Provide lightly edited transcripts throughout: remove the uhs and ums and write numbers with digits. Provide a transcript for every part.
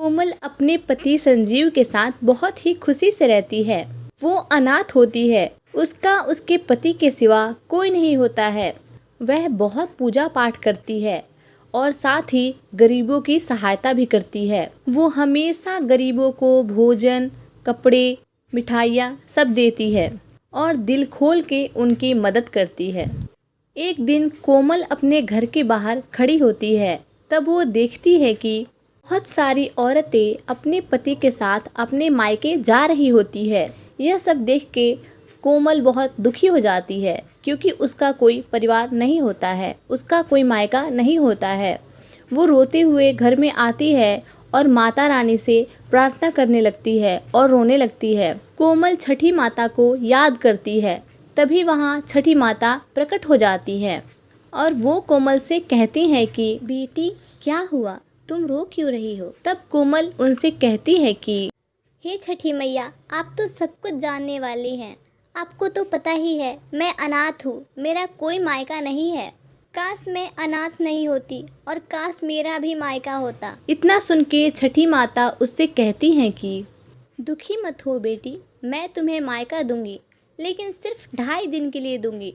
कोमल अपने पति संजीव के साथ बहुत ही खुशी से रहती है। वो अनाथ होती है, उसका उसके पति के सिवा कोई नहीं होता है। वह बहुत पूजा पाठ करती है और साथ ही गरीबों की सहायता भी करती है। वो हमेशा गरीबों को भोजन, कपड़े, मिठाइयाँ सब देती है और दिल खोल के उनकी मदद करती है। एक दिन कोमल अपने घर के बाहर खड़ी होती है। तब वो देखती है कि बहुत सारी औरतें अपने पति के साथ अपने मायके जा रही होती है। यह सब देख के कोमल बहुत दुखी हो जाती है, क्योंकि उसका कोई परिवार नहीं होता है, उसका कोई मायका नहीं होता है। वो रोते हुए घर में आती है और माता रानी से प्रार्थना करने लगती है और रोने लगती है। कोमल छठी माता को याद करती है। तभी वहाँ छठी माता प्रकट हो जाती है और वो कोमल से कहती हैं कि बेटी क्या हुआ, तुम रो क्यों रही हो? तब कोमल उनसे कहती है कि हे छठी मैया, आप तो सब कुछ जानने वाली हैं। आपको तो पता ही है मैं अनाथ हूँ, मेरा कोई मायका नहीं है। काश मैं अनाथ नहीं होती और काश मेरा भी मायका होता। इतना सुन के छठी माता उससे कहती हैं कि दुखी मत हो बेटी, मैं तुम्हें मायका दूंगी, लेकिन सिर्फ 2.5 दिन के लिए दूंगी।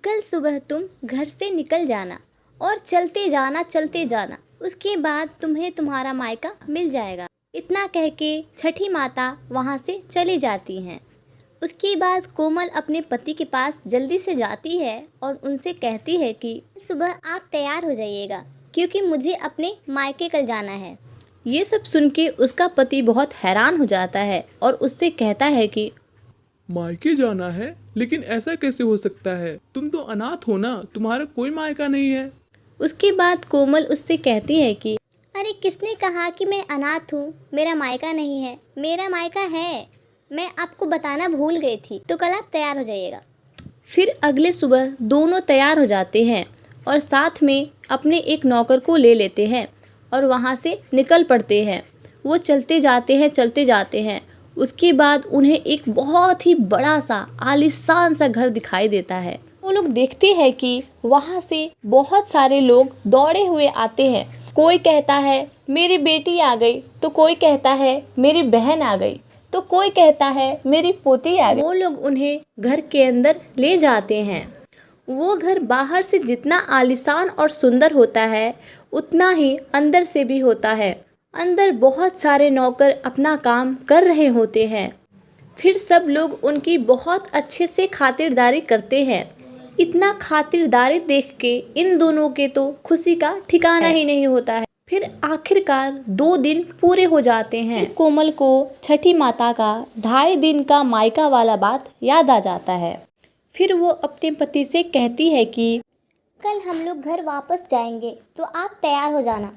कल सुबह तुम घर से निकल जाना और चलते जाना, उसके बाद तुम्हें तुम्हारा मायका मिल जाएगा। इतना कह के छठी माता वहाँ से चली जाती हैं। उसके बाद कोमल अपने पति के पास जल्दी से जाती है और उनसे कहती है कि सुबह आप तैयार हो जाइएगा, क्योंकि मुझे अपने मायके कल जाना है। ये सब सुन के उसका पति बहुत हैरान हो जाता है और उससे कहता है कि मायके जाना है, लेकिन ऐसा कैसे हो सकता है? तुम तो अनाथ हो ना, तुम्हारा कोई मायका नहीं है। उसके बाद कोमल उससे कहती है कि अरे किसने कहा कि मैं अनाथ हूँ, मेरा मायका नहीं है, मेरा मायका है। मैं आपको बताना भूल गई थी, तो कल आप तैयार हो जाइएगा। फिर अगले सुबह दोनों तैयार हो जाते हैं और साथ में अपने एक नौकर को ले लेते हैं और वहाँ से निकल पड़ते हैं। वो चलते जाते हैं। उसके बाद उन्हें एक बहुत ही बड़ा सा आलीशान सा घर दिखाई देता है। वो लोग देखते हैं कि वहाँ से बहुत सारे लोग दौड़े हुए आते हैं। कोई कहता है मेरी बेटी आ गई, तो कोई कहता है मेरी बहन आ गई, तो कोई कहता है मेरी पोती आ गई। वो लोग उन्हें घर के अंदर ले जाते हैं। वो घर बाहर से जितना आलीशान और सुंदर होता है, उतना ही अंदर से भी होता है। अंदर बहुत सारे नौकर अपना काम कर रहे होते हैं। फिर सब लोग उनकी बहुत अच्छे से खातिरदारी करते हैं। इतना खातिरदारी देख के इन दोनों के तो खुशी का ठिकाना ही नहीं होता है। फिर आखिरकार 2 दिन पूरे हो जाते हैं। कोमल को छठी माता का 2.5 दिन का मायका वाला बात याद आ जाता है। फिर वो अपने पति से कहती है कि कल हम लोग घर वापस जाएंगे, तो आप तैयार हो जाना।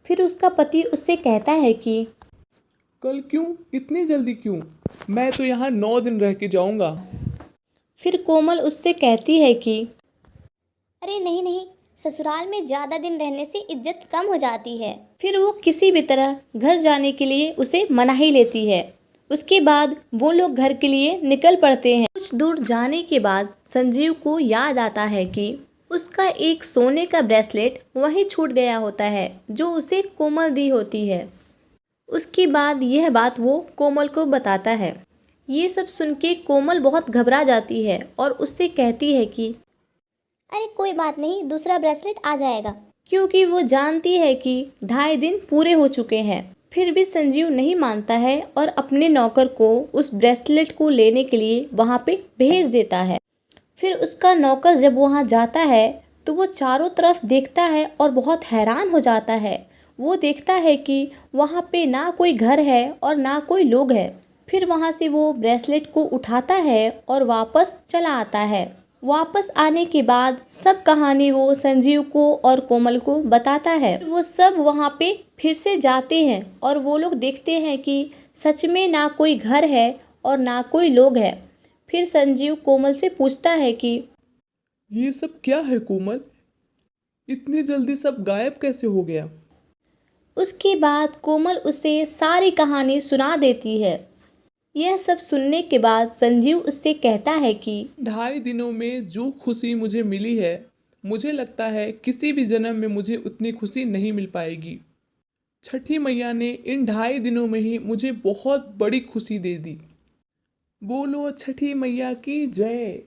फिर उसका पति उससे कहता है कि कल क्यों, इतनी जल्दी क्यों? मैं तो यहाँ 9 दिन रह के जाऊँगा। फिर कोमल उससे कहती है कि अरे नहीं, ससुराल में ज़्यादा दिन रहने से इज्जत कम हो जाती है। फिर वो किसी भी तरह घर जाने के लिए उसे मना ही लेती है। उसके बाद वो लोग घर के लिए निकल पड़ते हैं। कुछ दूर जाने के बाद संजीव को याद आता है कि उसका एक सोने का ब्रेसलेट वहीं छूट गया होता है, जो उसे कोमल दी होती है। उसके बाद यह बात वो कोमल को बताता है। ये सब सुन के कोमल बहुत घबरा जाती है और उससे कहती है कि अरे कोई बात नहीं, दूसरा ब्रेसलेट आ जाएगा। क्योंकि वो जानती है कि 2.5 दिन पूरे हो चुके हैं। फिर भी संजीव नहीं मानता है और अपने नौकर को उस ब्रेसलेट को लेने के लिए वहाँ पे भेज देता है। फिर उसका नौकर जब वहाँ जाता है तो वो चारों तरफ देखता है और बहुत हैरान हो जाता है। वो देखता है कि वहाँ पे ना कोई घर है और ना कोई लोग है। फिर वहाँ से वो ब्रेसलेट को उठाता है और वापस चला आता है। वापस आने के बाद सब कहानी वो संजीव को और कोमल को बताता है। वो सब वहाँ पे फिर से जाते हैं और वो लोग देखते हैं कि सच में ना कोई घर है और ना कोई लोग है। फिर संजीव कोमल से पूछता है कि ये सब क्या है कोमल? इतनी जल्दी सब गायब कैसे हो गया? उसके बाद कोमल उसे सारी कहानी सुना देती है। यह सब सुनने के बाद संजीव उससे कहता है कि 2.5 दिनों में जो खुशी मुझे मिली है, मुझे लगता है किसी भी जन्म में मुझे उतनी खुशी नहीं मिल पाएगी। छठी मैया ने इन 2.5 दिनों में ही मुझे बहुत बड़ी खुशी दे दी। बोलो छठी मैया की जय।